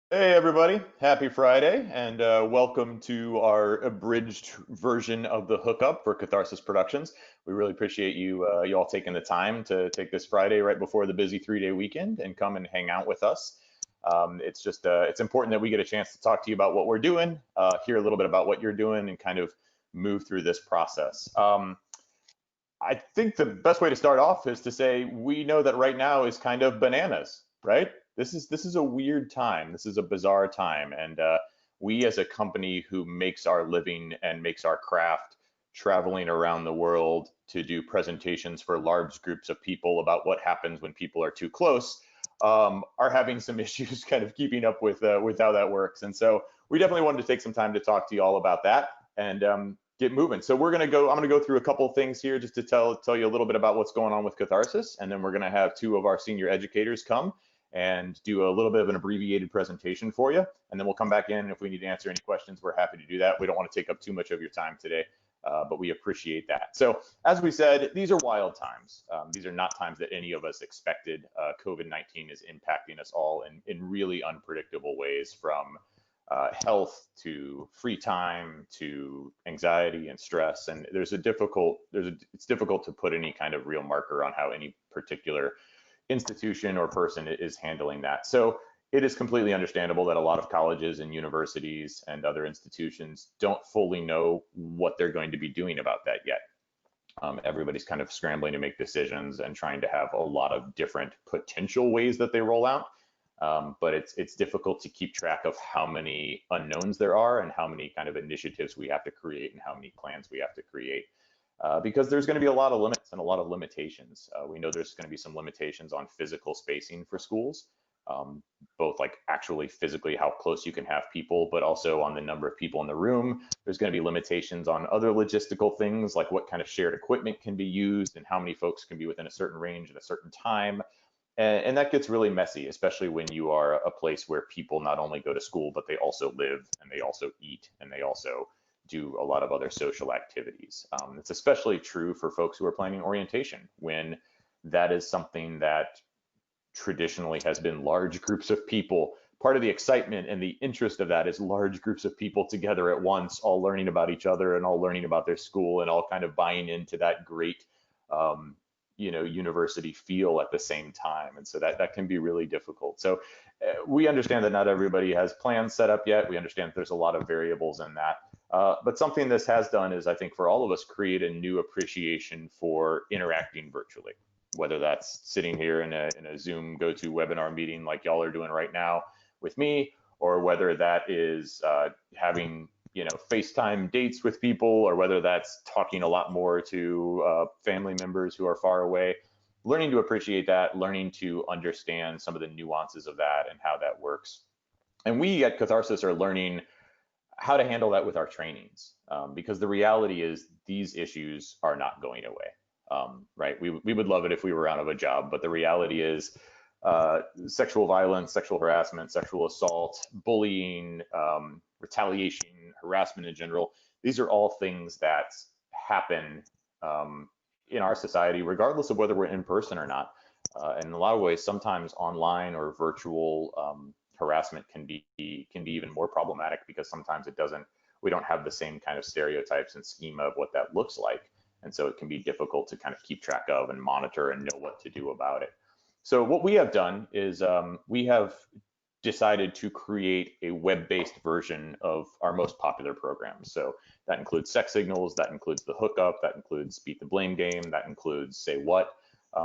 Hey everybody, happy Friday, and welcome to our abridged version of the hookup for Catharsis Productions. We really appreciate you all taking the time to take this Friday right before the busy 3-day weekend and come and hang out with us. It's important that we get a chance to talk to you about what we're doing, hear a little bit about what you're doing, and kind of move through this process. I think the best way to start off is to say we know that right now is kind of bananas, right? This is a weird time. This is a bizarre time, and we as a company who makes our living and makes our craft traveling around the world to do presentations for large groups of people about what happens when people are too close, are having some issues kind of keeping up with how that works. And so we definitely wanted to take some time to talk to you all about that. And get moving. So I'm gonna go through a couple of things here just to tell you a little bit about what's going on with Catharsis, and then we're gonna have two of our senior educators come and do a little bit of an abbreviated presentation for you, and then we'll come back in, and if we need to answer any questions, we're happy to do that. We don't want to take up too much of your time today, but we appreciate that. So as we said, these are wild times. These are not times that any of us expected. COVID-19 is impacting us all in really unpredictable ways, from health to free time to anxiety and stress. And it's difficult to put any kind of real marker on how any particular institution or person is handling that. So it is completely understandable that a lot of colleges and universities and other institutions don't fully know what they're going to be doing about that yet. Everybody's kind of scrambling to make decisions and trying to have a lot of different potential ways that they roll out. But it's difficult to keep track of how many unknowns there are and how many kind of initiatives we have to create and how many plans we have to create. Because there's going to be a lot of limits and a lot of limitations. We know there's going to be some limitations on physical spacing for schools, both like actually physically how close you can have people, but also on the number of people in the room. There's going to be limitations on other logistical things, like what kind of shared equipment can be used and how many folks can be within a certain range at a certain time. And that gets really messy, especially when you are a place where people not only go to school, but they also live and they also eat and they also do a lot of other social activities. It's especially true for folks who are planning orientation, when that is something that traditionally has been large groups of people. Part of the excitement and the interest of that is large groups of people together at once, all learning about each other and all learning about their school and all kind of buying into that great university feel at the same time. And so that can be really difficult. So we understand that not everybody has plans set up yet. We understand that there's a lot of variables in that. But something this has done is, I think, for all of us, create a new appreciation for interacting virtually, whether that's sitting here in a Zoom GoToWebinar meeting like y'all are doing right now with me, or whether that is having FaceTime dates with people, or whether that's talking a lot more to family members who are far away. Learning to appreciate that, learning to understand some of the nuances of that and how that works. And we at Catharsis are learning how to handle that with our trainings, because the reality is these issues are not going away. Right? We would love it if we were out of a job, but the reality is sexual violence, sexual harassment, sexual assault, bullying, retaliation, harassment in general. These are all things that happen in our society, regardless of whether we're in person or not. In a lot of ways, sometimes online or virtual harassment can be even more problematic, because sometimes we don't have the same kind of stereotypes and schema of what that looks like. And so it can be difficult to kind of keep track of and monitor and know what to do about it. So what we have done is we have decided to create a web-based version of our most popular programs. So that includes Sex Signals, that includes the Hookup, that includes Beat the Blame Game, that includes Say What.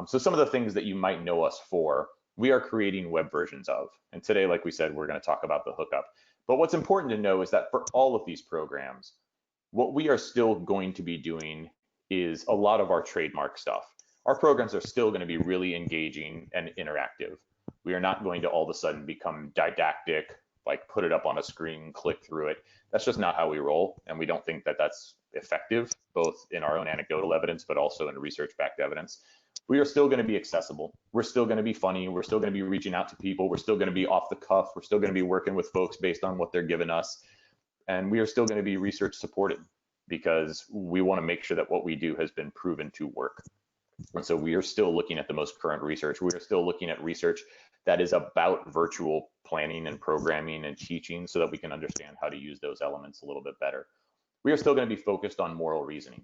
So some of the things that you might know us for, we are creating web versions of. And today, like we said, we're going to talk about the Hookup. But what's important to know is that for all of these programs, what we are still going to be doing is a lot of our trademark stuff. Our programs are still going to be really engaging and interactive. We are not going to all of a sudden become didactic, like put it up on a screen, click through it. That's just not how we roll. And we don't think that that's effective, both in our own anecdotal evidence, but also in research-backed evidence. We are still going to be accessible. We're still going to be funny. We're still going to be reaching out to people. We're still going to be off the cuff. We're still going to be working with folks based on what they're giving us. And we are still going to be research supported, because we want to make sure that what we do has been proven to work. And so we are still looking at the most current research. We are still looking at research that is about virtual planning and programming and teaching so that we can understand how to use those elements a little bit better. We are still going to be focused on moral reasoning.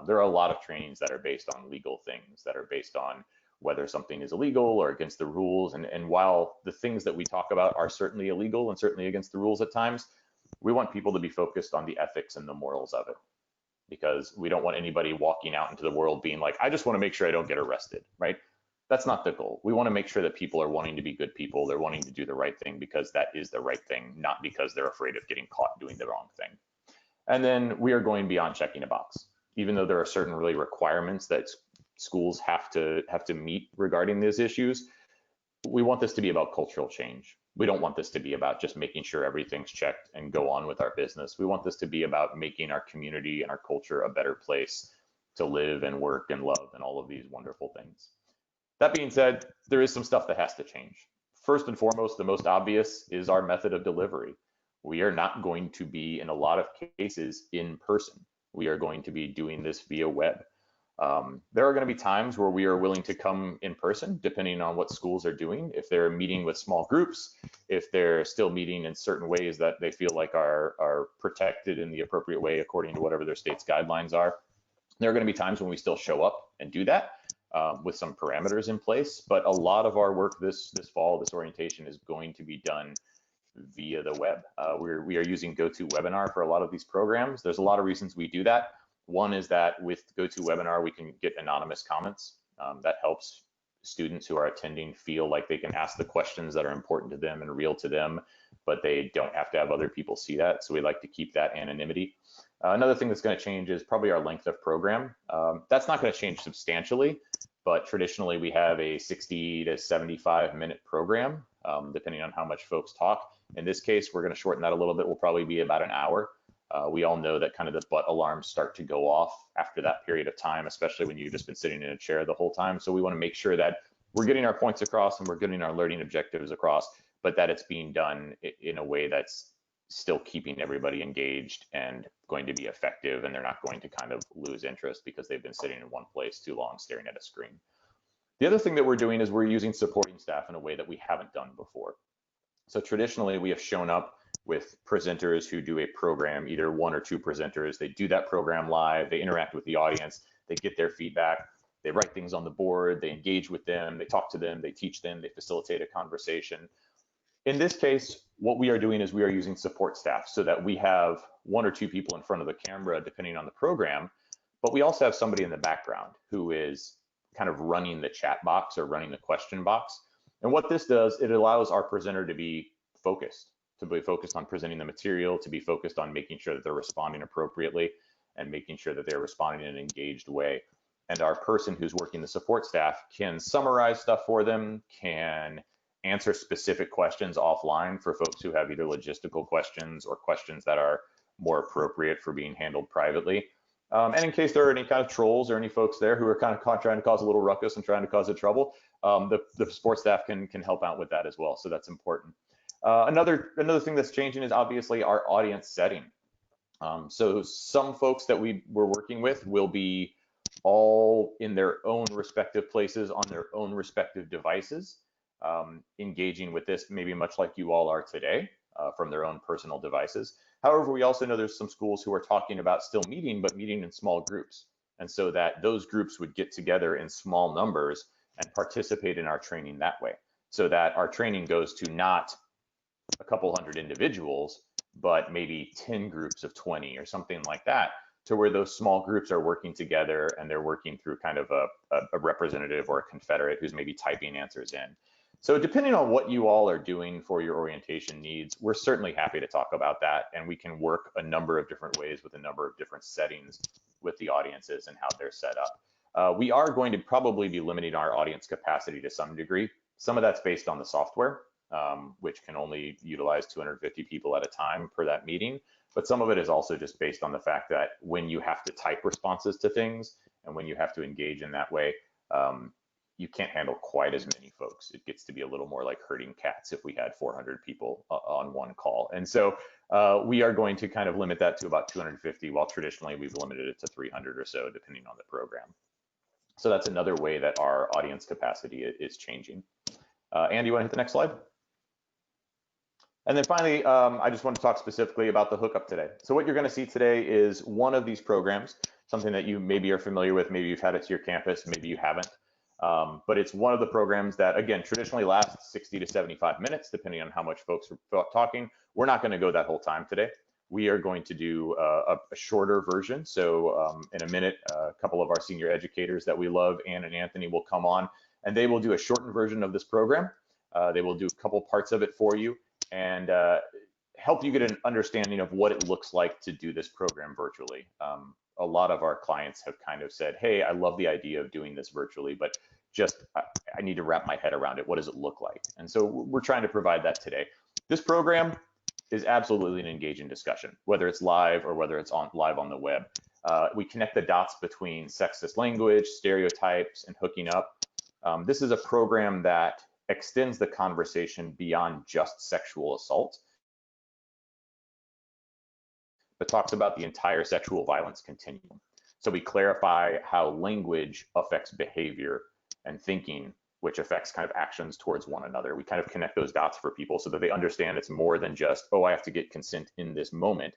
There are a lot of trainings that are based on legal things, that are based on whether something is illegal or against the rules. And while the things that we talk about are certainly illegal and certainly against the rules at times, we want people to be focused on the ethics and the morals of it, because we don't want anybody walking out into the world being like, I just want to make sure I don't get arrested, right? That's not the goal. We want to make sure that people are wanting to be good people. They're wanting to do the right thing because that is the right thing, not because they're afraid of getting caught doing the wrong thing. And then we are going beyond checking a box. Even though there are certain really requirements that schools have to meet regarding these issues, we want this to be about cultural change. We don't want this to be about just making sure everything's checked and go on with our business. We want this to be about making our community and our culture a better place to live and work and love and all of these wonderful things. That being said, there is some stuff that has to change. First and foremost, the most obvious is our method of delivery. We are not going to be, in a lot of cases, in person. We are going to be doing this via web. There are going to be times where we are willing to come in person, depending on what schools are doing. If they're meeting with small groups, if they're still meeting in certain ways that they feel like are protected in the appropriate way according to whatever their state's guidelines are. There are going to be times when we still show up and do that with some parameters in place. But a lot of our work this fall, this orientation, is going to be done via the web. We are using GoToWebinar for a lot of these programs. There's a lot of reasons we do that. One is that with GoToWebinar, we can get anonymous comments. That helps students who are attending feel like they can ask the questions that are important to them and real to them, but they don't have to have other people see that. So we like to keep that anonymity. Another thing that's going to change is probably our length of program. That's not going to change substantially, but traditionally we have a 60 to 75 minute program, depending on how much folks talk. In this case, we're going to shorten that a little bit. We'll probably be about an hour. We all know that kind of the butt alarms start to go off after that period of time, especially when you've just been sitting in a chair the whole time. So we want to make sure that we're getting our points across and we're getting our learning objectives across, but that it's being done in a way that's still keeping everybody engaged and going to be effective, and they're not going to kind of lose interest because they've been sitting in one place too long staring at a screen. The other thing that we're doing is we're using supporting staff in a way that we haven't done before. So traditionally we have shown up with presenters who do a program, either one or two presenters. They do that program live, they interact with the audience, they get their feedback, they write things on the board, they engage with them, they talk to them, they teach them, they facilitate a conversation. In this case, what we are doing is we are using support staff so that we have one or two people in front of the camera, depending on the program, but we also have somebody in the background who is kind of running the chat box or running the question box. And what this does, it allows our presenter to be focused on presenting the material, to be focused on making sure that they're responding appropriately and making sure that they're responding in an engaged way. And our person who's working the support staff can summarize stuff for them, can answer specific questions offline for folks who have either logistical questions or questions that are more appropriate for being handled privately. And in case there are any kind of trolls or any folks there who are kind of trying to cause a little ruckus and trying to cause a trouble, the support staff can help out with that as well. So that's important. Another thing that's changing is obviously our audience setting. So some folks that we're working with will be all in their own respective places on their own respective devices, engaging with this maybe much like you all are today from their own personal devices. However, we also know there's some schools who are talking about still meeting, but meeting in small groups. And so that those groups would get together in small numbers and participate in our training that way. So that our training goes to not a couple hundred individuals, but maybe 10 groups of 20 or something like that, to where those small groups are working together and they're working through kind of a representative or a confederate who's maybe typing answers in. So depending on what you all are doing for your orientation needs, we're certainly happy to talk about that, and we can work a number of different ways with a number of different settings with the audiences and how they're set up. We are going to probably be limiting our audience capacity to some degree. Some of that's based on the software, which can only utilize 250 people at a time per that meeting. But some of it is also just based on the fact that when you have to type responses to things and when you have to engage in that way, you can't handle quite as many folks. It gets to be a little more like herding cats if we had 400 people on one call. And so we are going to kind of limit that to about 250, while traditionally we've limited it to 300 or so, depending on the program. So that's another way that our audience capacity is changing. Andy, you want to hit the next slide? And then finally, I just want to talk specifically about the hookup today. So what you're going to see today is one of these programs, something that you maybe are familiar with, maybe you've had it to your campus, maybe you haven't. But it's one of the programs that, again, traditionally lasts 60 to 75 minutes, depending on how much folks are talking. We're not going to go that whole time today. We are going to do a shorter version. So in a minute, a couple of our senior educators that we love, Ann and Anthony, will come on, and they will do a shortened version of this program. They will do a couple parts of it for you and help you get an understanding of what it looks like to do this program virtually. A lot of our clients have kind of said, hey, I love the idea of doing this virtually, but just I need to wrap my head around it. What does it look like? And so we're trying to provide that today. This program is absolutely an engaging discussion, whether it's live or whether it's live on the web. We connect the dots between sexist language, stereotypes, and hooking up. This is a program that extends the conversation beyond just sexual assault, but talks about the entire sexual violence continuum. So we clarify how language affects behavior and thinking, which affects kind of actions towards one another. We kind of connect those dots for people so that they understand it's more than just, oh, I have to get consent in this moment.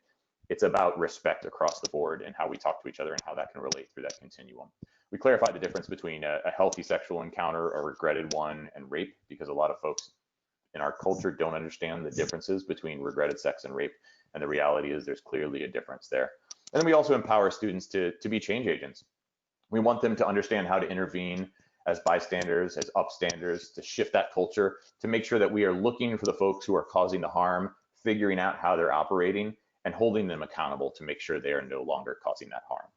It's about respect across the board and how we talk to each other and how that can relate through that continuum. We clarify the difference between a healthy sexual encounter, a regretted one, and rape, because a lot of folks in our culture don't understand the differences between regretted sex and rape. And the reality is there's clearly a difference there. And then we also empower students to be change agents. We want them to understand how to intervene as bystanders, as upstanders, to shift that culture, to make sure that we are looking for the folks who are causing the harm, figuring out how they're operating, and holding them accountable to make sure they are no longer causing that harm.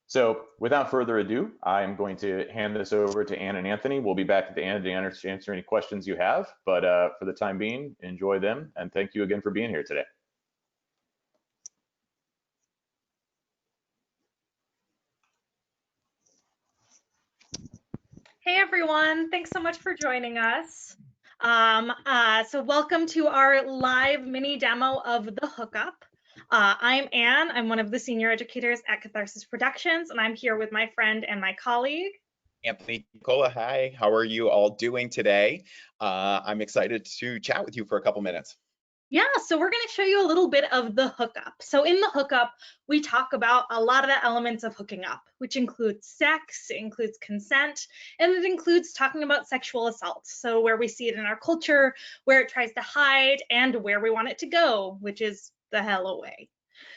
So without further ado, I'm going to hand this over to Ann and Anthony. We'll be back at the end to answer any questions you have, but for the time being, enjoy them, and thank you again for being here today. Hey everyone, thanks so much for joining us. So welcome to our live mini demo of the hookup. I'm Anne, I'm one of the senior educators at Catharsis Productions, and I'm here with my friend and my colleague. Anthony Nicola, hi, how are you all doing today? I'm excited to chat with you for a couple minutes. Yeah, so we're going to show you a little bit of the hookup. So in the hookup, we talk about a lot of the elements of hooking up, which includes sex, it includes consent, and it includes talking about sexual assault. So where we see it in our culture, where it tries to hide, and where we want it to go, which is the hell away.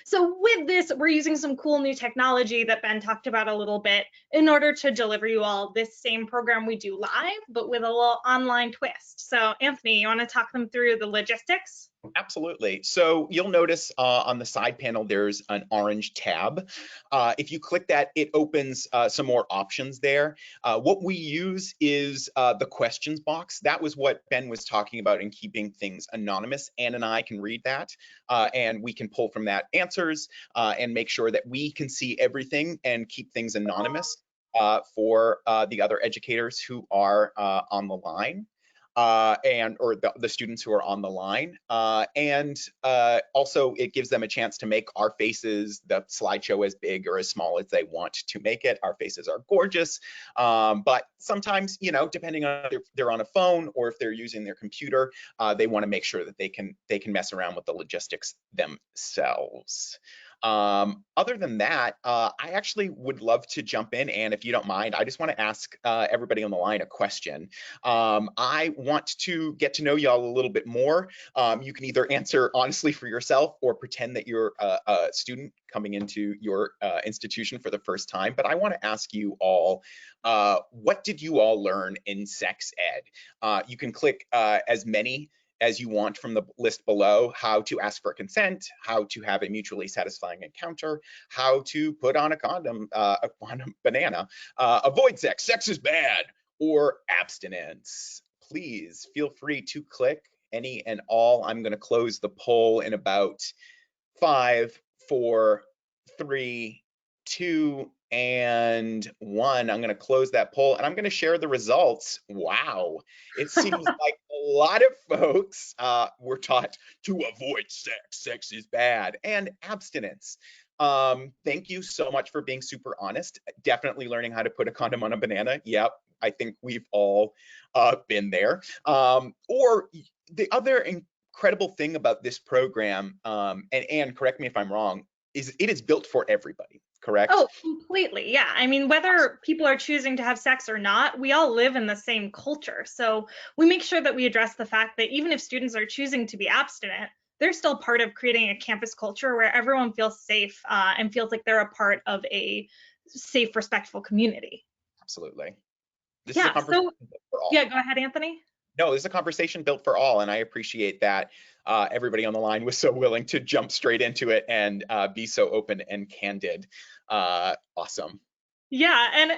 So with this, we're using some cool new technology that Ben talked about a little bit in order to deliver you all this same program we do live, but with a little online twist. So Anthony, you want to talk them through the logistics? Absolutely. So you'll notice on the side panel, there's an orange tab. If you click that, it opens some more options there. What we use is the questions box. That was what Ben was talking about in keeping things anonymous. Ann and I can read that and we can pull from that answers and make sure that we can see everything and keep things anonymous for the other educators who are on the line. Or the students who are on the line. Also it gives them a chance to make our faces, the slideshow, as big or as small as they want to make it. Our faces are gorgeous, but sometimes, you know, depending on if they're on a phone or if they're using their computer, they want to make sure that they can mess around with the logistics themselves. Other than that, I actually would love to jump in, and if you don't mind, I just want to ask everybody on the line a question. I want to get to know y'all a little bit more. You can either answer honestly for yourself or pretend that you're a student coming into your institution for the first time, but I want to ask you all, what did you all learn in sex ed? You can click as many as you want from the list below: how to ask for consent, how to have a mutually satisfying encounter, how to put on a condom on a banana, avoid sex, sex is bad, or abstinence. Please feel free to click any and all. I'm going to close the poll in about 5, 4, 3, 2, and 1. I'm going to close that poll and I'm going to share the results. Wow, it seems like a lot of folks were taught to avoid sex, sex is bad, and abstinence. Thank you so much for being super honest. Definitely learning how to put a condom on a banana. Yep, I think we've all been there. Or the other incredible thing about this program, and Anne, correct me if I'm wrong, is it is built for everybody, correct? Oh, completely. Yeah. I mean, whether people are choosing to have sex or not, we all live in the same culture. So we make sure that we address the fact that even if students are choosing to be abstinent, they're still part of creating a campus culture where everyone feels safe and feels like they're a part of a safe, respectful community. Absolutely. This is a Yeah. conversation So, for all. yeah, go ahead, Anthony. No, this is a conversation built for all, and I appreciate that everybody on the line was so willing to jump straight into it and be so open and candid. Awesome. Yeah, and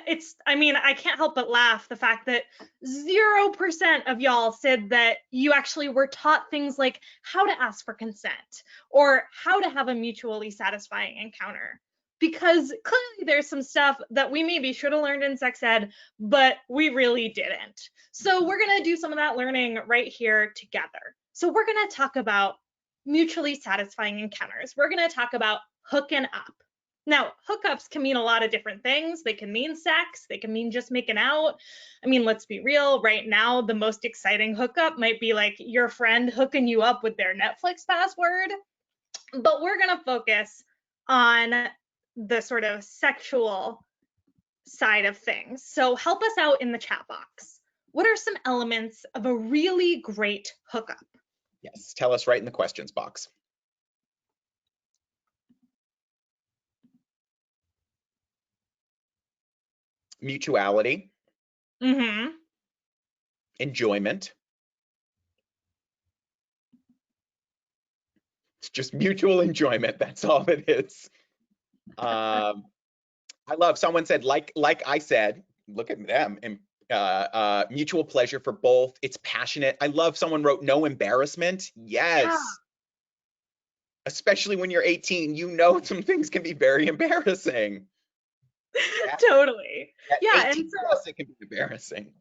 I mean, I can't help but laugh the fact that 0% of y'all said that you actually were taught things like how to ask for consent or how to have a mutually satisfying encounter. Because clearly there's some stuff that we maybe should have learned in sex ed, but we really didn't. So we're going to do some of that learning right here together. So we're going to talk about mutually satisfying encounters. We're going to talk about hooking up. Now, hookups can mean a lot of different things. They can mean sex. They can mean just making out. I mean, let's be real. Right now, the most exciting hookup might be like your friend hooking you up with their Netflix password. But we're going to focus on the sort of sexual side of things. So help us out in the chat box. What are some elements of a really great hookup? Yes, tell us right in the questions box. Mutuality, enjoyment. It's just mutual enjoyment. That's all it is. I love, someone said, like I said, look at them, and mutual pleasure for both. It's passionate. I love, someone wrote no embarrassment. Yes. Yeah. Especially when you're 18, you know some things can be very embarrassing. Totally. Yeah, 18 and so plus, it can be embarrassing.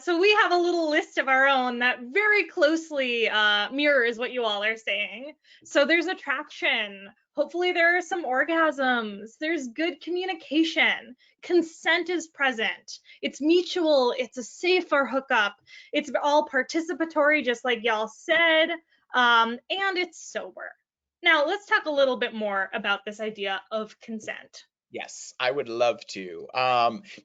So we have a little list of our own that very closely mirrors what you all are saying. So there's attraction. Hopefully there are some orgasms. There's good communication. Consent is present. It's mutual. It's a safer hookup. It's all participatory, just like y'all said. And it's sober. Now let's talk a little bit more about this idea of consent. Yes, I would love to.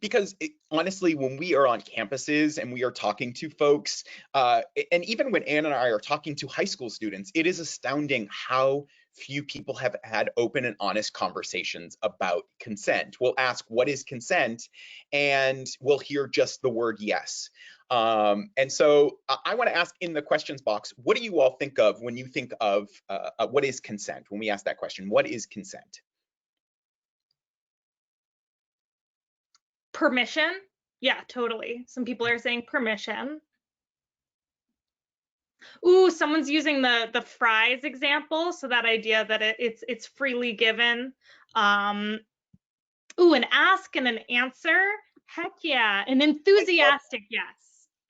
Because honestly, when we are on campuses and we are talking to folks, and even when Anne and I are talking to high school students, it is astounding how few people have had open and honest conversations about consent. We'll ask, what is consent? And we'll hear just the word yes. And so I want to ask in the questions box, what do you all think of when you think of what is consent? When we ask that question, what is consent? Permission? Yeah, totally. Some people are saying permission. Ooh, someone's using the fries example, so that idea that it's freely given. Ooh, an ask and an answer. Heck yeah, an enthusiastic yes.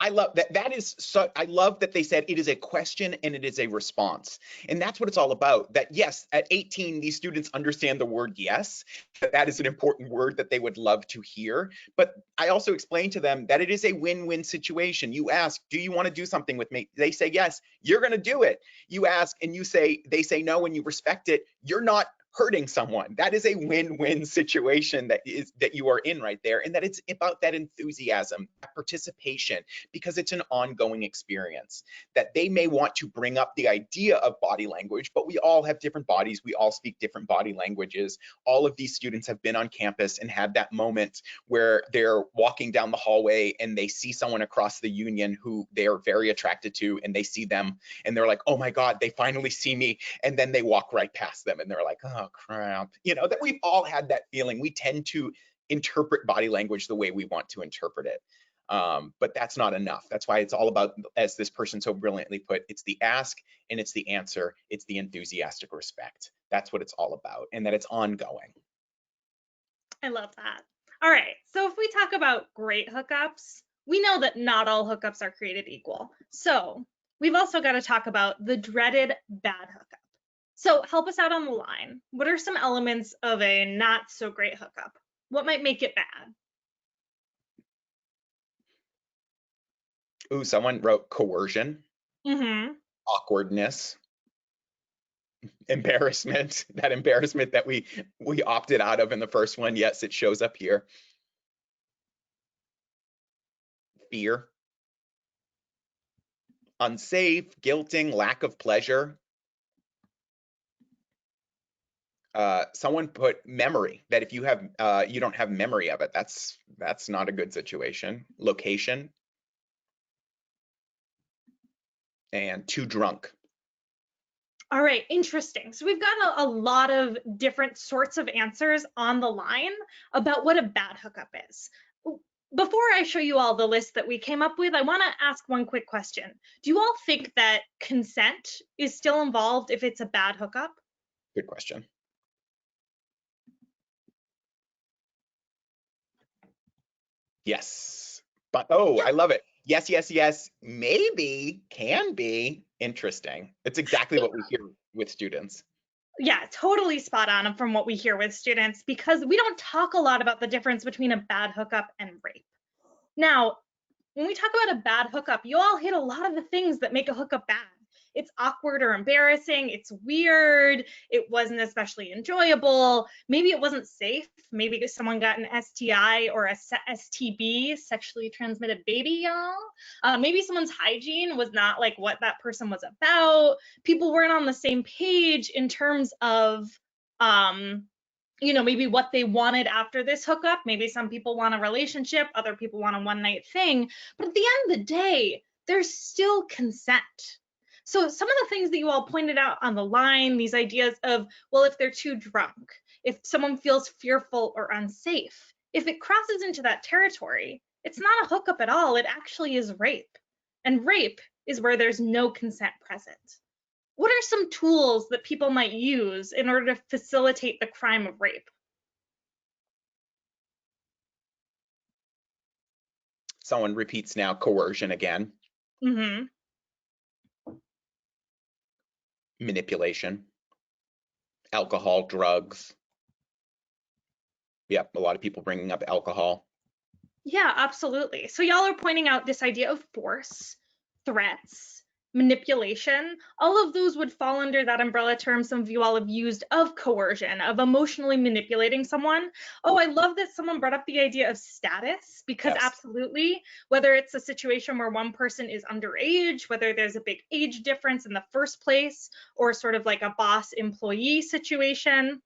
I love that. That is so, I love that they said it is a question and it is a response. And that's what it's all about. That yes, at 18, these students understand the word yes, that is an important word that they would love to hear. But I also explained to them that it is a win-win situation. You ask, do you want to do something with me? They say yes, you're going to do it. You ask and you say, they say no, and you respect it. You're not hurting someone. That is a win-win situation that you are in right there, and that it's about that enthusiasm, that participation, because it's an ongoing experience. That they may want to bring up the idea of body language, but we all have different bodies, we all speak different body languages. All of these students have been on campus and had that moment where they're walking down the hallway and they see someone across the union who they are very attracted to, and they see them and they're like, oh my God, they finally see me, and then they walk right past them and they're like, oh crap. You know, that we've all had that feeling. We tend to interpret body language the way we want to interpret it. But that's not enough. That's why it's all about, as this person so brilliantly put, it's the ask and it's the answer. It's the enthusiastic respect. That's what it's all about, and that it's ongoing. I love that. All right, so if we talk about great hookups, we know that not all hookups are created equal. So we've also got to talk about the dreaded bad hookup. So help us out on the line. What are some elements of a not so great hookup? What might make it bad? Ooh, someone wrote coercion, Mm-hmm. awkwardness, embarrassment. That embarrassment that we opted out of in the first one. Yes, it shows up here. Fear, unsafe, guilting, lack of pleasure. Someone put memory, that if you have you don't have memory of it, that's not a good situation. Location, and too drunk. All right, interesting. So we've got a lot of different sorts of answers on the line about what a bad hookup is. Before I show you all the list that we came up with, I want to ask one quick question. Do you all think that consent is still involved if it's a bad hookup? Good question. Yes. But oh, I love it. Yes, yes, yes. Maybe, can be. Interesting. It's exactly what we hear with students. Yeah, totally spot on from what we hear with students, because we don't talk a lot about the difference between a bad hookup and rape. Now, when we talk about a bad hookup, you all hit a lot of the things that make a hookup bad. It's awkward or embarrassing, it's weird, it wasn't especially enjoyable, maybe it wasn't safe, maybe someone got an STI or a STB, sexually transmitted baby, y'all. Maybe someone's hygiene was not like what that person was about. People weren't on the same page in terms of maybe what they wanted after this hookup. Maybe some people want a relationship, other people want a one-night thing. But at the end of the day, there's still consent. So some of the things that you all pointed out on the line, these ideas of, well, if they're too drunk, if someone feels fearful or unsafe, if it crosses into that territory, it's not a hookup at all. It actually is rape. And rape is where there's no consent present. What are some tools that people might use in order to facilitate the crime of rape? Someone repeats now, coercion again. Mm-hmm. Manipulation, alcohol, drugs. Yep, a lot of people bringing up alcohol. Yeah, absolutely. So y'all are pointing out this idea of force, threats, manipulation. All of those would fall under that umbrella term some of you all have used of coercion, of emotionally manipulating someone. Oh, I love that someone brought up the idea of status, because Yes. absolutely, whether it's a situation where one person is underage, whether there's a big age difference in the first place, or sort of like a boss-employee situation.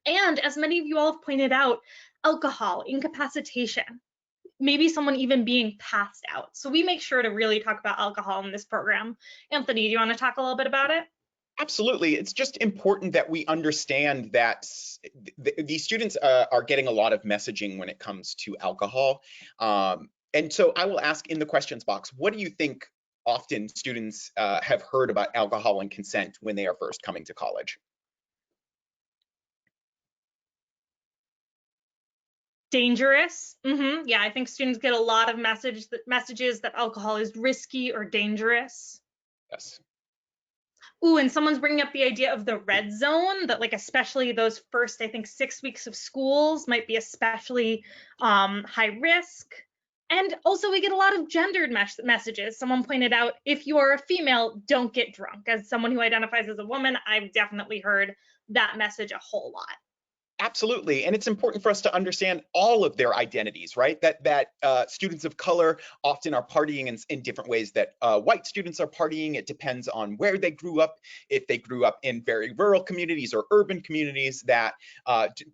And as many of you all have pointed out, alcohol, incapacitation, maybe someone even being passed out. So we make sure to really talk about alcohol in this program. Anthony, do you want to talk a little bit about it? Absolutely. It's just important that we understand that these students are getting a lot of messaging when it comes to alcohol. And so I will ask in the questions box, what do you think often students have heard about alcohol and consent when they are first coming to college? Dangerous. Yeah, I think students get a lot of messages that alcohol is risky or dangerous. Yes. Ooh, and someone's bringing up the idea of the red zone, that like especially those first, I think, 6 weeks of schools might be especially high risk. And also we get a lot of gendered messages. Someone pointed out, if you are a female, don't get drunk. As someone who identifies as a woman, I've definitely heard that message a whole lot. Absolutely, and it's important for us to understand all of their identities, right? That students of color often are partying in different ways that white students are partying. It depends on where they grew up. If they grew up in very rural communities or urban communities, that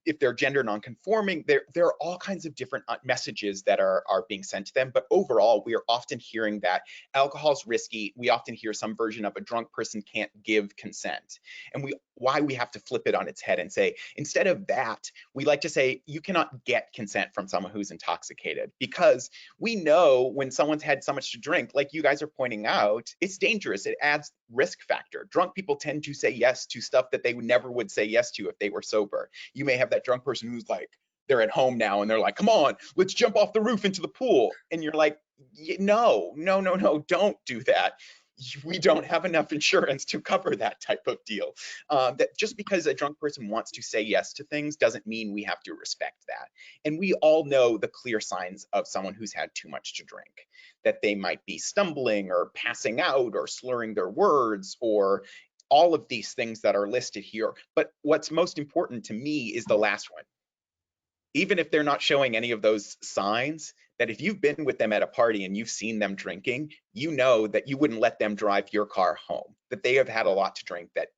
if they're gender nonconforming, there are all kinds of different messages that are being sent to them. But overall, we are often hearing that alcohol is risky. We often hear some version of a drunk person can't give consent, and why we have to flip it on its head and say, instead of that, we like to say you cannot get consent from someone who's intoxicated, because we know when someone's had so much to drink, like you guys are pointing out, it's dangerous. It adds risk factor. Drunk people tend to say yes to stuff that they never would say yes to if they were sober. You may have that drunk person who's like, they're at home now and they're like, come on, let's jump off the roof into the pool. And you're like, no, don't do that. we don't have enough insurance to cover that type of deal. That just because a drunk person wants to say yes to things doesn't mean we have to respect that. And we all know the clear signs of someone who's had too much to drink, that they might be stumbling or passing out or slurring their words or all of these things that are listed here. But what's most important to me is the last one. Even if they're not showing any of those signs, that if you've been with them at a party and you've seen them drinking, you know that you wouldn't let them drive your car home, that they have had a lot to drink, that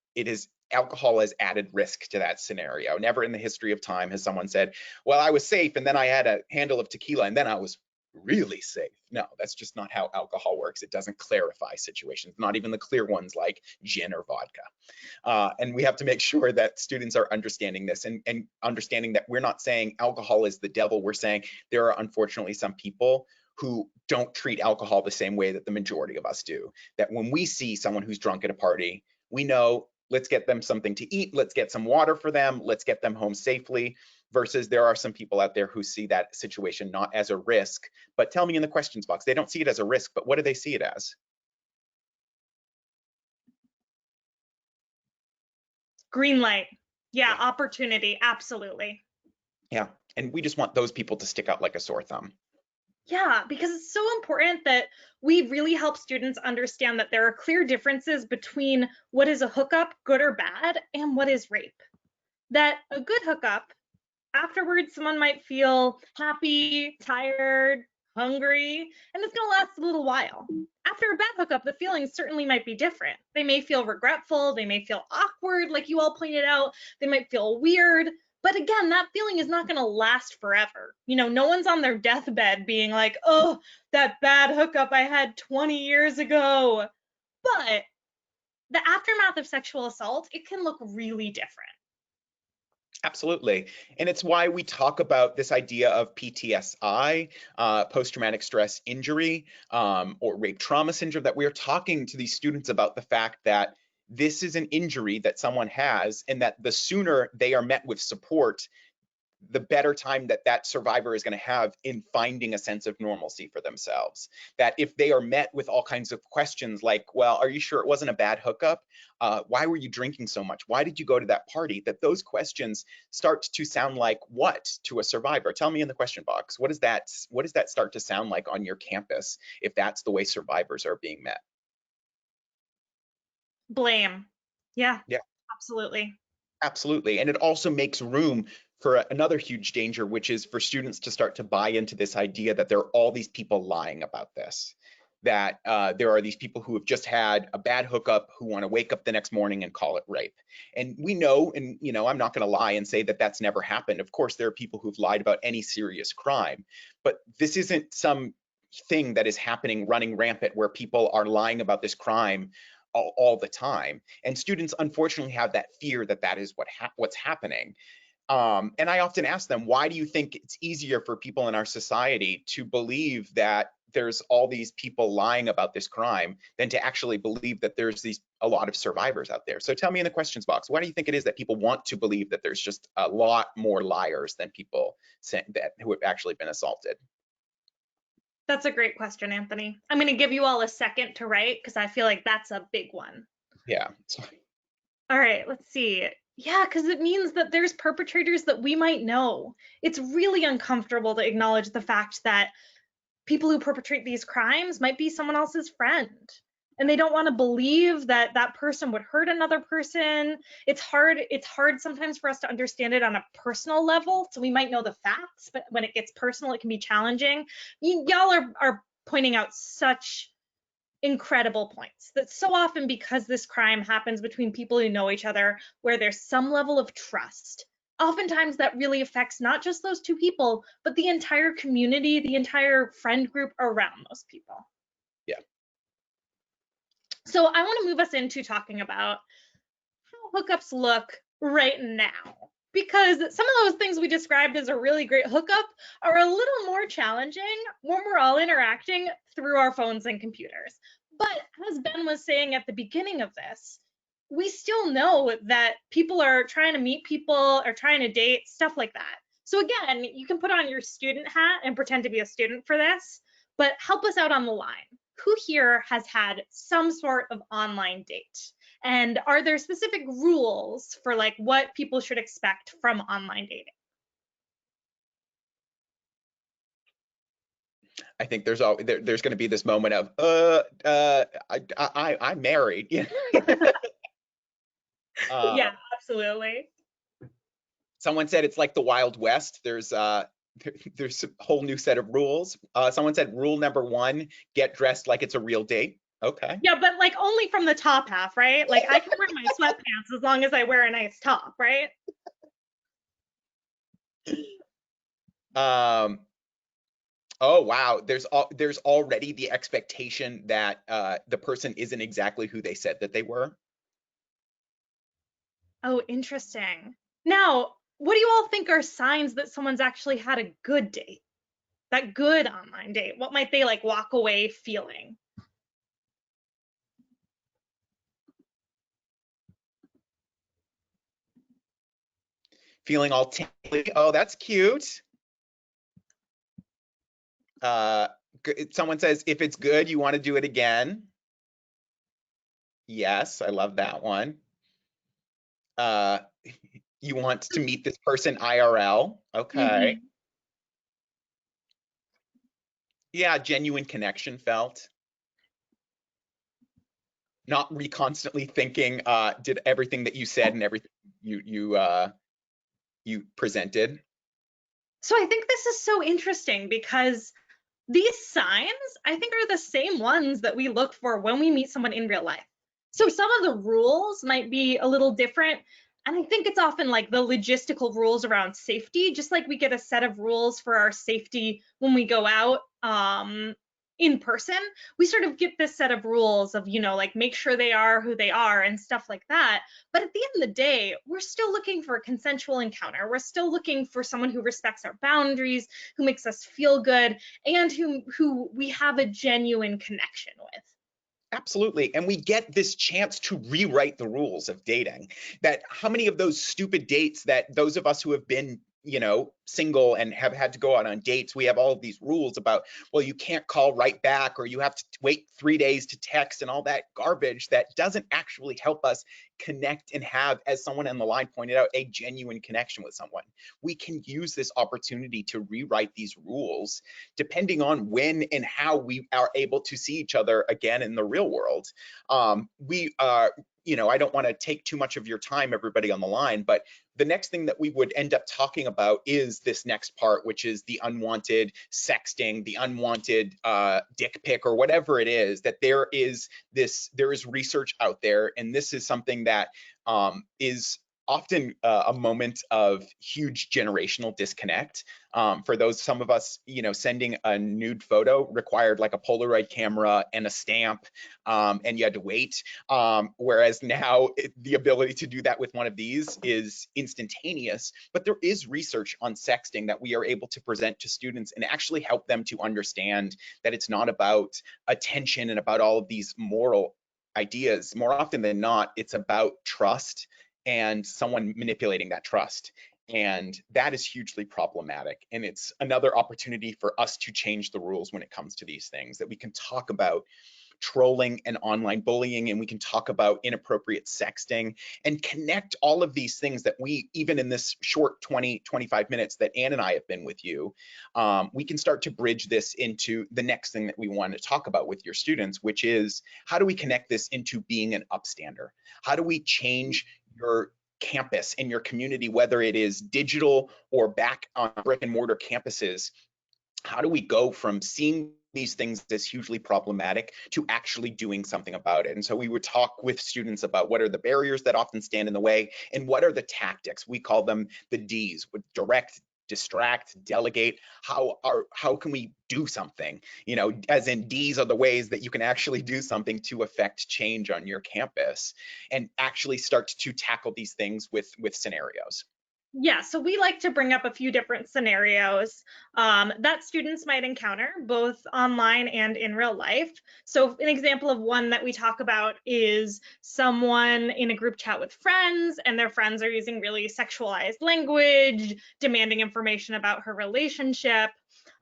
alcohol has added risk to that scenario. Never in the history of time has someone said, well, I was safe and then I had a handle of tequila and then I was really safe. No, that's just not how alcohol works. It doesn't clarify situations, not even the clear ones like gin or vodka. And we have to make sure that students are understanding this and understanding that we're not saying alcohol is the devil. We're saying there are unfortunately some people who don't treat alcohol the same way that the majority of us do. That when we see someone who's drunk at a party, we know, let's get them something to eat, let's get some water for them, let's get them home safely. Versus there are some people out there who see that situation not as a risk, but tell me in the questions box, they don't see it as a risk, but what do they see it as? Green light. Yeah, opportunity. Absolutely. Yeah, and we just want those people to stick out like a sore thumb. Yeah, because it's so important that we really help students understand that there are clear differences between what is a hookup, good or bad, and what is rape. That a good hookup, afterwards, someone might feel happy, tired, hungry, and it's gonna last a little while. After a bad hookup, the feelings certainly might be different. They may feel regretful, they may feel awkward, like you all pointed out, they might feel weird, but again, that feeling is not gonna last forever. You know, no one's on their deathbed being like, oh, that bad hookup I had 20 years ago. But the aftermath of sexual assault, it can look really different. Absolutely. And it's why we talk about this idea of PTSI, post-traumatic stress injury, or rape trauma syndrome, that we're talking to these students about the fact that this is an injury that someone has, and that the sooner they are met with support, the better time that that survivor is going to have in finding a sense of normalcy for themselves. That if they are met with all kinds of questions like, well, are you sure it wasn't a bad hookup? Why were you drinking so much? Why did you go to that party? That those questions start to sound like what to a survivor? Tell me in the question box. What does that start to sound like on your campus if that's the way survivors are being met? Blame. Yeah. Yeah. Absolutely. Absolutely. And it also makes room for another huge danger, which is for students to start to buy into this idea that there are all these people lying about this, that there are these people who have just had a bad hookup who want to wake up the next morning and call it rape. And we know, and you know, I'm not going to lie and say that that's never happened. Of course, there are people who've lied about any serious crime, but this isn't some thing that is happening running rampant where people are lying about this crime all the time. And students unfortunately have that fear that that is what's happening. And I often ask them, why do you think it's easier for people in our society to believe that there's all these people lying about this crime than to actually believe that there's a lot of survivors out there? So tell me in the questions box, why do you think it is that people want to believe that there's just a lot more liars than people who have actually been assaulted? That's a great question, Anthony. I'm going to give you all a second to write because I feel like that's a big one. Yeah. All right, let's see. Yeah, because it means that there's perpetrators that we might know. It's really uncomfortable to acknowledge the fact that people who perpetrate these crimes might be someone else's friend. And they don't want to believe that that person would hurt another person. It's hard sometimes for us to understand it on a personal level. So we might know the facts, but when it gets personal, it can be challenging. Y'all are pointing out such incredible points that so often, because this crime happens between people who know each other, where there's some level of trust, oftentimes that really affects not just those two people, but the entire community, the entire friend group around those people. Yeah. So I want to move us into talking about how hookups look right now, because some of those things we described as a really great hookup are a little more challenging when we're all interacting through our phones and computers. But as Ben was saying at the beginning of this, we still know that people are trying to meet people or trying to date, stuff like that. So again, you can put on your student hat and pretend to be a student for this, but help us out on the line. who here has had some sort of online date? And are there specific rules for like what people should expect from online dating? I think there's going to be this moment of I'm married. Yeah, absolutely. Someone said it's like the Wild West. There's a whole new set of rules. Someone said rule number 1, get dressed like it's a real date. Okay. Yeah, but like only from the top half, right? Like I can wear my sweatpants as long as I wear a nice top, right? Oh wow, there's already the expectation that the person isn't exactly who they said that they were. Oh, interesting. Now, what do you all think are signs that someone's actually had a good date? That good online date? What might they like walk away feeling? Feeling all tingly. Oh, that's cute. Someone says if it's good, you want to do it again. Yes, I love that one. You want to meet this person IRL. Okay. Mhm. Yeah, genuine connection felt. Not constantly thinking, did everything that you said and everything you presented. So I think this is so interesting because these signs, I think, are the same ones that we look for when we meet someone in real life. So some of the rules might be a little different. And I think it's often like the logistical rules around safety, just like we get a set of rules for our safety when we go out in person. We sort of get this set of rules of, you know, like make sure they are who they are and stuff like that. But at the end of the day, we're still looking for a consensual encounter. We're still looking for someone who respects our boundaries, who makes us feel good, and who we have a genuine connection with. Absolutely. And we get this chance to rewrite the rules of dating. That how many of those stupid dates that those of us who have been, you know, single and have had to go out on dates, we have all of these rules about, well, you can't call right back or you have to wait 3 days to text and all that garbage that doesn't actually help us connect and have, as someone on the line pointed out, a genuine connection with someone. We can use this opportunity to rewrite these rules depending on when and how we are able to see each other again in the real world. We are, you know, I don't want to take too much of your time, everybody on the line, but the next thing that we would end up talking about is this next part, which is the unwanted sexting, the unwanted dick pic, or whatever it is. That there is research out there, and this is something that is often a moment of huge generational disconnect. For some of us, you know, sending a nude photo required like a Polaroid camera and a stamp, and you had to wait. Whereas now the ability to do that with one of these is instantaneous. But there is research on sexting that we are able to present to students and actually help them to understand that it's not about attention and about all of these moral ideas. More often than not, it's about trust and someone manipulating that trust. And that is hugely problematic. And it's another opportunity for us to change the rules when it comes to these things, that we can talk about trolling and online bullying, and we can talk about inappropriate sexting and connect all of these things that we, even in this short 20-25 minutes that Ann and I have been with you, we can start to bridge this into the next thing that we want to talk about with your students, which is how do we connect this into being an upstander? How do we change your campus and your community, whether it is digital or back on brick and mortar campuses? How do we go from seeing these things as hugely problematic to actually doing something about it? And so we would talk with students about what are the barriers that often stand in the way and what are the tactics. We call them the Ds: with direct, distract, delegate. How can we do something? You know, as in Ds are the ways that you can actually do something to affect change on your campus and actually start to tackle these things with scenarios. Yeah, so we like to bring up a few different scenarios that students might encounter both online and in real life. So an example of one that we talk about is someone in a group chat with friends, and their friends are using really sexualized language, demanding information about her relationship.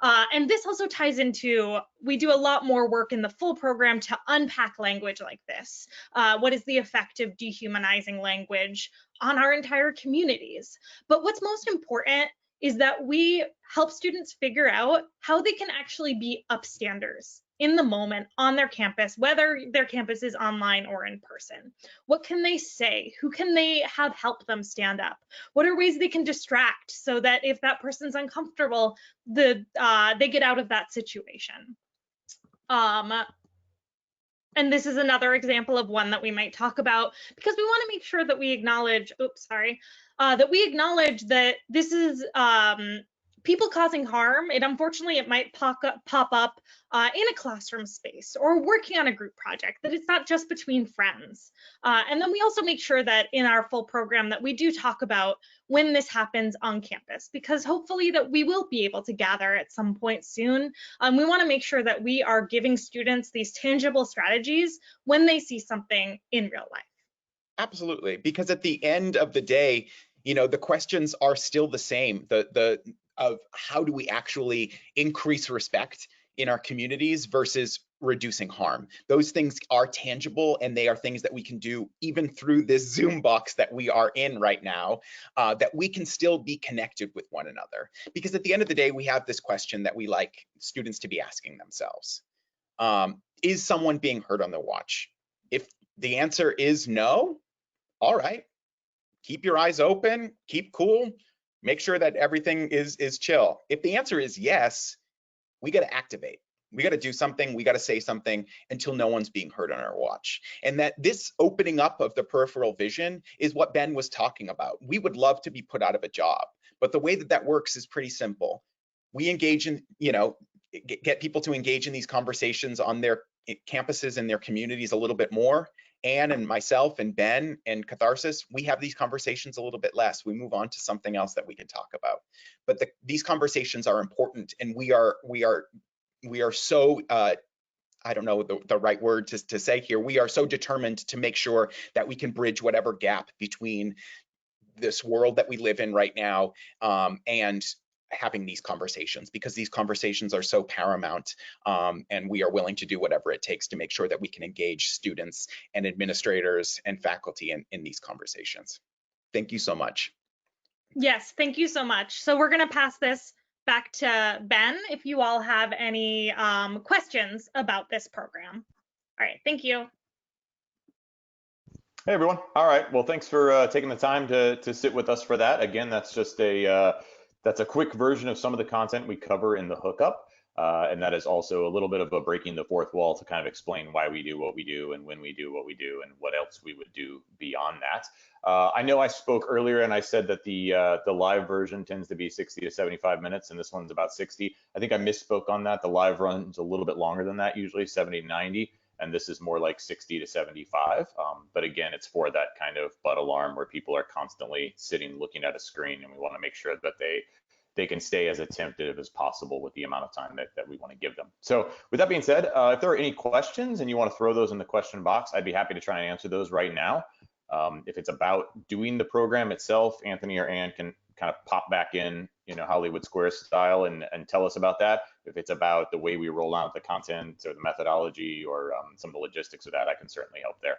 And this also ties into, we do a lot more work in the full program to unpack language like this. What is the effect of dehumanizing language on our entire communities? But what's most important is that we help students figure out how they can actually be upstanders in the moment on their campus, whether their campus is online or in person. What can they say? Who can they have help them stand up? What are ways they can distract so that if that person's uncomfortable, they get out of that situation? And this is another example of one that we might talk about, because we want to make sure that we acknowledge, that we acknowledge that this is people causing harm. Unfortunately, it might pop up in a classroom space or working on a group project, that it's not just between friends. And then we also make sure that in our full program that we do talk about when this happens on campus, because hopefully that we will be able to gather at some point soon. We want to make sure that we are giving students these tangible strategies when they see something in real life. Absolutely, because at the end of the day, the questions are still the same. Of how do we actually increase respect in our communities versus reducing harm. Those things are tangible, and they are things that we can do even through this Zoom box that we are in right now, that we can still be connected with one another. Because at the end of the day, we have this question that we like students to be asking themselves. Is someone being hurt on their watch? If the answer is no, all right, keep your eyes open, keep cool, make sure that everything is chill. If the answer is yes, we got to activate. We got to do something. We got to say something until no one's being hurt on our watch. And that this opening up of the peripheral vision is what Ben was talking about. We would love to be put out of a job, but the way that that works is pretty simple. We engage in, get people to engage in these conversations on their campuses and their communities a little bit more. Anne and myself and Ben and Catharsis, we have these conversations a little bit less. We move on to something else that we can talk about. But these conversations are important, and we are so I don't know the right word to say here. We are so determined to make sure that we can bridge whatever gap between this world that we live in right now and having these conversations, because these conversations are so paramount, and we are willing to do whatever it takes to make sure that we can engage students and administrators and faculty in these conversations. Thank you so much. Yes, thank you so much. So we're going to pass this back to Ben if you all have any questions about this program. All right, thank you. Hey everyone. All right. Well, thanks for taking the time to sit with us for that. Again, that's just that's a quick version of some of the content we cover in the hookup. And that is also a little bit of a breaking the fourth wall to kind of explain why we do what we do and when we do what we do and what else we would do beyond that. I know I spoke earlier and I said that the live version tends to be 60 to 75 minutes, and this one's about 60. I think I misspoke on that. The live runs a little bit longer than that, usually 70 to 90. And this is more like 60 to 75. But again, it's for that kind of butt alarm where people are constantly sitting looking at a screen, and we want to make sure that they can stay as attentive as possible with the amount of time that we want to give them. So with that being said, if there are any questions and you want to throw those in the question box, I'd be happy to try and answer those right now. If it's about doing the program itself, Anthony or Ann can kind of pop back in, Hollywood Squares style and tell us about that. If it's about the way we roll out the content or the methodology or some of the logistics of that, I can certainly help there.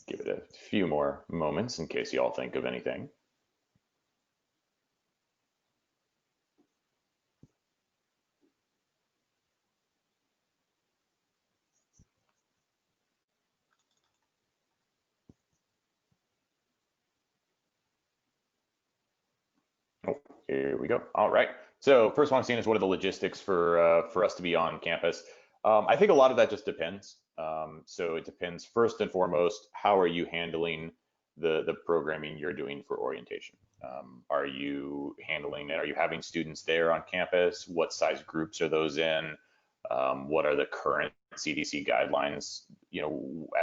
Give it a few more moments in case you all think of anything. Oh, here we go. All right. So first one I'm seeing is what are the logistics for us to be on campus? I think a lot of that just depends. So it depends first and foremost, how are you handling the programming you're doing for orientation? Are you having students there on campus? What size groups are those in? What are the current CDC guidelines,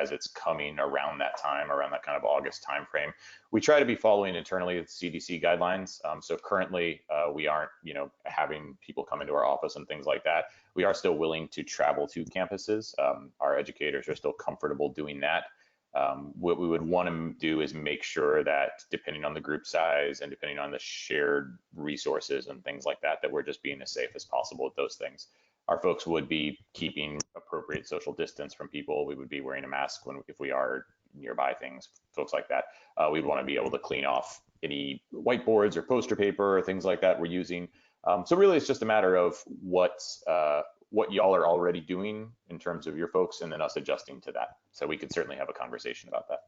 as it's coming around that time, around that kind of August timeframe. We try to be following internally the CDC guidelines. So currently we aren't, having people come into our office and things like that. We are still willing to travel to campuses. Our educators are still comfortable doing that. What we would want to do is make sure that depending on the group size and depending on the shared resources and things like that, that we're just being as safe as possible with those things. Our folks would be keeping appropriate social distance from people. We would be wearing a mask if we are nearby things, folks like that. We'd want to be able to clean off any whiteboards or poster paper or things like that we're using. So really, it's just a matter of what y'all are already doing in terms of your folks, and then us adjusting to that. So we could certainly have a conversation about that.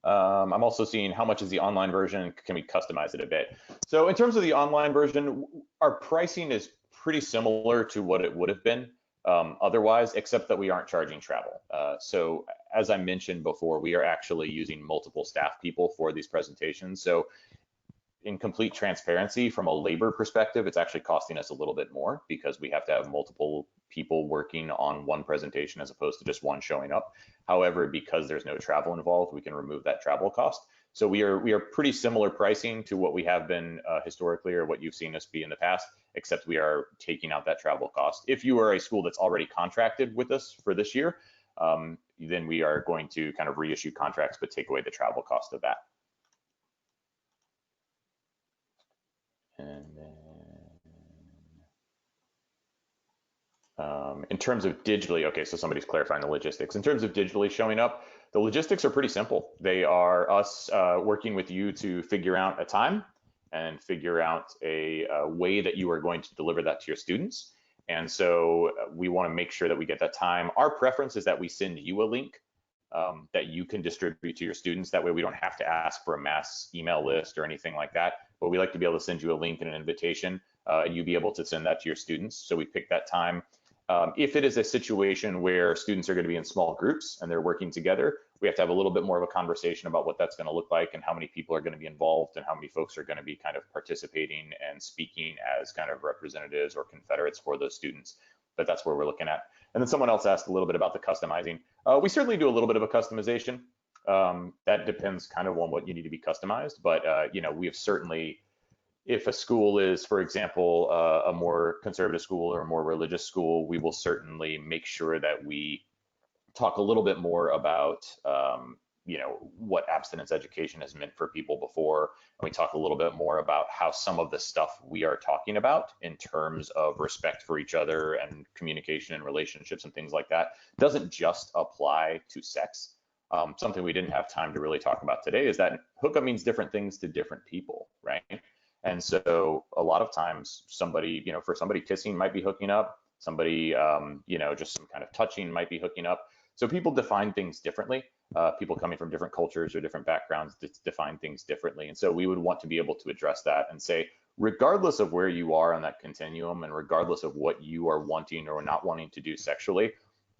I'm also seeing how much is the online version, can we customize it a bit? So in terms of the online version, our pricing is pretty similar to what it would have been otherwise, except that we aren't charging travel. So as I mentioned before, we are actually using multiple staff people for these presentations. So in complete transparency, from a labor perspective, it's actually costing us a little bit more because we have to have multiple people working on one presentation as opposed to just one showing up. However, because there's no travel involved, we can remove that travel cost. So we are pretty similar pricing to what we have been historically, or what you've seen us be in the past, except we are taking out that travel cost. If you are a school that's already contracted with us for this year, then we are going to kind of reissue contracts, but take away the travel cost of that. And then in terms of digitally, okay, so somebody's clarifying the logistics. In terms of digitally showing up, the logistics are pretty simple. They are us working with you to figure out a time and figure out a way that you are going to deliver that to your students. And so we want to make sure that we get that time. Our preference is that we send you a link that you can distribute to your students. That way we don't have to ask for a mass email list or anything like that, but we like to be able to send you a link and an invitation and you be able to send that to your students. So we pick that time. If it is a situation where students are going to be in small groups and they're working together, we have to have a little bit more of a conversation about what that's going to look like and how many people are going to be involved and how many folks are going to be kind of participating and speaking as kind of representatives or confederates for those students. But that's where we're looking at. And then someone else asked a little bit about the customizing. We certainly do a little bit of a customization. That depends kind of on what you need to be customized, but we have certainly, if a school is, for example, a more conservative school or a more religious school, we will certainly make sure that we talk a little bit more about what abstinence education has meant for people before, and we talk a little bit more about how some of the stuff we are talking about in terms of respect for each other and communication and relationships and things like that doesn't just apply to sex. Something we didn't have time to really talk about today is that hookup means different things to different people, right? And so a lot of times somebody, for somebody, kissing might be hooking up, somebody, just some kind of touching might be hooking up. So people define things differently. People coming from different cultures or different backgrounds define things differently. And so we would want to be able to address that and say, regardless of where you are on that continuum and regardless of what you are wanting or not wanting to do sexually,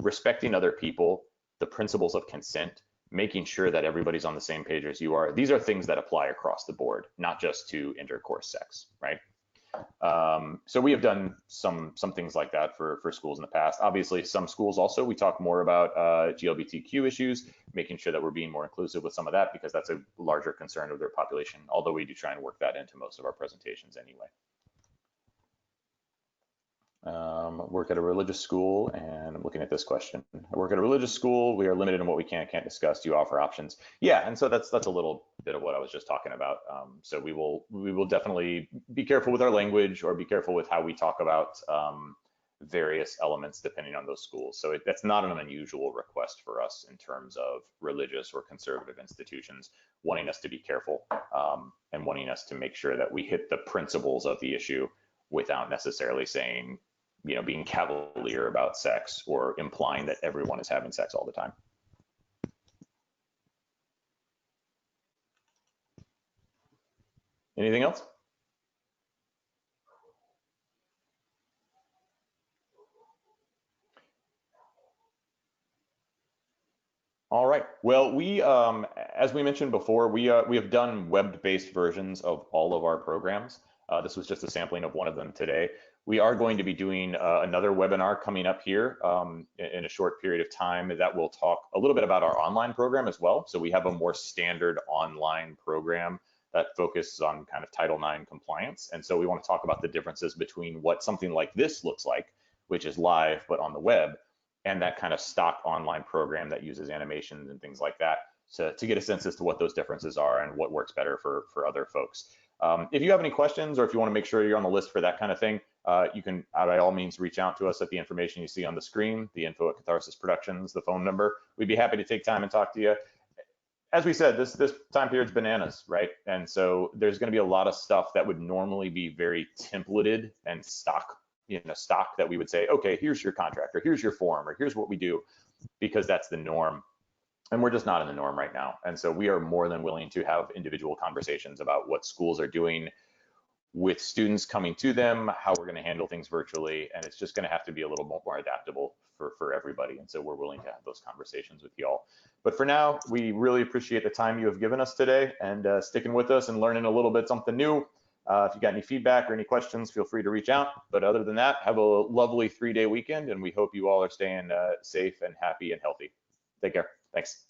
respecting other people, the principles of consent, making sure that everybody's on the same page as you are, these are things that apply across the board, not just to intercourse sex, right? So we have done some things like that for schools in the past. Obviously, some schools also, we talk more about GLBTQ issues, making sure that we're being more inclusive with some of that because that's a larger concern of their population, although we do try and work that into most of our presentations anyway. Work at a religious school, and I'm looking at this question. I work at a religious school. We are limited in what we can and can't discuss. Do you offer options? Yeah, and so that's a little bit of what I was just talking about. So we will definitely be careful with our language or be careful with how we talk about various elements depending on those schools. So that's not an unusual request for us in terms of religious or conservative institutions wanting us to be careful and wanting us to make sure that we hit the principles of the issue without necessarily saying, being cavalier about sex or implying that everyone is having sex all the time. Anything else? All right. Well, we, as we mentioned before, we have done web-based versions of all of our programs. This was just a sampling of one of them today. We are going to be doing another webinar coming up here in a short period of time that will talk a little bit about our online program as well. So we have a more standard online program that focuses on kind of Title IX compliance. And so we want to talk about the differences between what something like this looks like, which is live but on the web, and that kind of stock online program that uses animations and things like that to get a sense as to what those differences are and what works better for other folks. If you have any questions, or if you want to make sure you're on the list for that kind of thing, you can by all means reach out to us at the information you see on the screen, the info at Catharsis Productions, the phone number. We'd be happy to take time and talk to you. As we said, this time period's bananas, right? And so there's going to be a lot of stuff that would normally be very templated and stock that we would say, okay, here's your contract, or here's your form, or here's what we do, because that's the norm. And we're just not in the norm right now. And so we are more than willing to have individual conversations about what schools are doing with students coming to them, how we're going to handle things virtually, and it's just going to have to be a little more adaptable for everybody. And so we're willing to have those conversations with y'all. But for now, we really appreciate the time you have given us today and sticking with us and learning a little bit something new. If you got any feedback or any questions, feel free to reach out. But other than that, have a lovely 3-day weekend, and we hope you all are staying safe and happy and healthy. Take care. Thanks.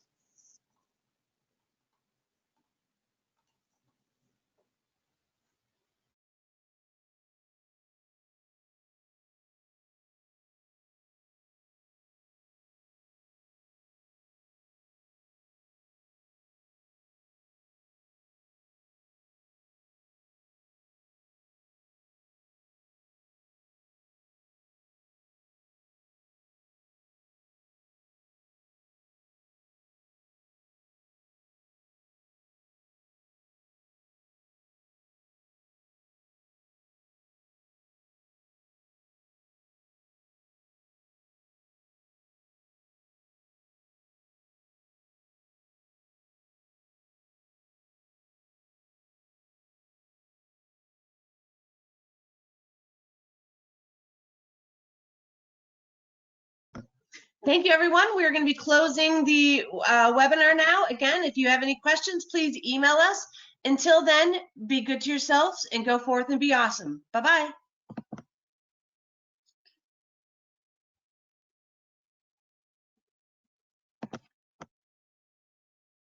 Thank you, everyone. We're going to be closing the webinar now. Again, if you have any questions, please email us. Until then, be good to yourselves and go forth and be awesome. Bye-bye.